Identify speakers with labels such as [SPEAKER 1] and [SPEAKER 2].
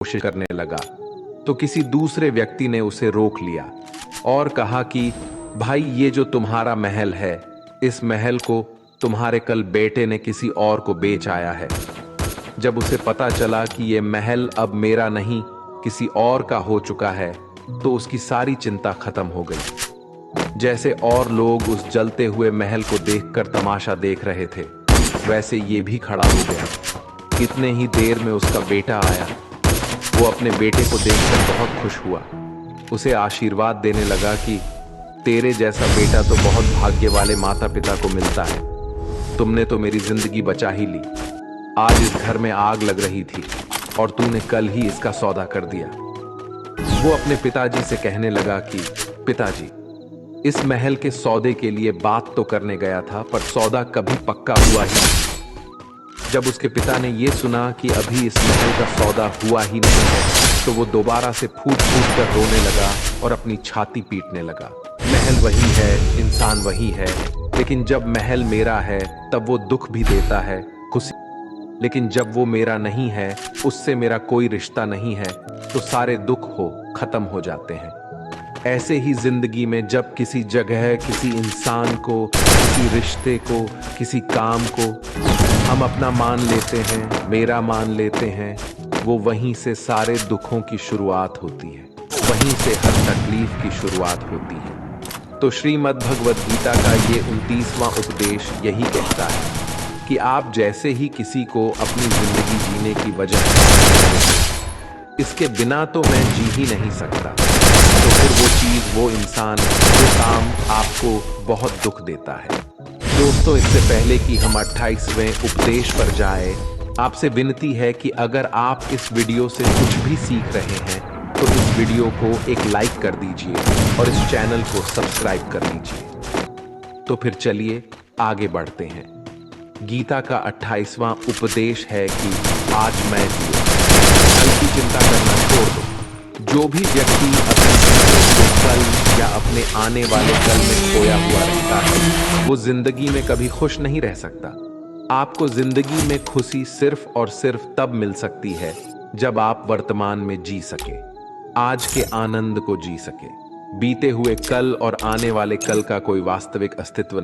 [SPEAKER 1] कोशिश करने लगा तो किसी दूसरे व्यक्ति ने उसे रोक लिया और कहा कि भाई, ये जो तुम्हारा महल है, इस महल को तुम्हारे कल बेटे ने किसी और को बेच आया है। जब उसे पता चला कि ये महल अब मेरा नहीं किसी और का हो चुका है तो उसकी सारी चिंता खत्म हो गई। जैसे और लोग उस जलते हुए महल को देखकर तमाशा देख रहे थे, वैसे ये भी खड़ा हो गया। इतने ही देर में उसका बेटा आया। वो अपने बेटे को देखकर बहुत खुश हुआ। उसे आशीर्वाद देने लगा कि तेरे जैसा बेटा तो बहुत भाग्य वाले माता पिता को मिलता है। तुमने तो मेरी जिंदगी बचा ही ली। आज इस घर में आग लग रही थी और तूने कल ही इसका सौदा कर दिया। वो अपने पिताजी से कहने लगा कि पिताजी, इस महल के सौदे के लिए बात तो करने गया था, पर सौदा कभी पक्का हुआ ही नहीं। जब उसके पिता ने यह सुना कि अभी इस महल का सौदा हुआ ही नहीं है, तो वो दोबारा से फूट फूट कर रोने लगा और अपनी छाती पीटने लगा। महल वही है, इंसान वही है, लेकिन जब महल मेरा है तब वो दुख भी देता है, खुशी। लेकिन जब वो मेरा नहीं है, उससे मेरा कोई रिश्ता नहीं है, तो सारे दुख खत्म हो जाते हैं। ऐसे ही जिंदगी में जब किसी जगह, किसी इंसान को, किसी रिश्ते को, किसी काम को हम अपना मान लेते हैं, मेरा मान लेते हैं, वो वहीं से सारे दुखों की शुरुआत होती है, वहीं से हर तकलीफ की शुरुआत होती है। तो श्रीमद् भगवद गीता का ये 29वां उपदेश यही कहता है कि आप जैसे ही किसी को अपनी जिंदगी जीने की वजह, इसके बिना तो मैं जी ही नहीं सकता, तो फिर वो चीज, वो इंसान, वो काम आपको बहुत दुख देता है। दोस्तों, इससे पहले कि हम 28वें उपदेश पर जाए, आपसे विनती है कि अगर आप इस वीडियो से कुछ भी सीख रहे हैं तो इस वीडियो को एक लाइक कर दीजिए और इस चैनल को सब्सक्राइब कर लीजिए। तो फिर चलिए आगे बढ़ते हैं। गीता का 28वां उपदेश है कि आज मैं जियो। कल की चिंता करना छोड़ दो। जो भी व्यक्ति अपने कल या अपने आने वाले कल में खोया हुआ रहता है, वो जिंदगी में कभी खुश नहीं रह सकता। आपको जिंदगी में खुशी सिर्फ और सिर्फ तब मिल सकती है जब आप वर्तमान में जी सके, आज के आनंद को जी सके। बीते हुए कल और आने वाले कल का कोई वास्तविक अस्तित्व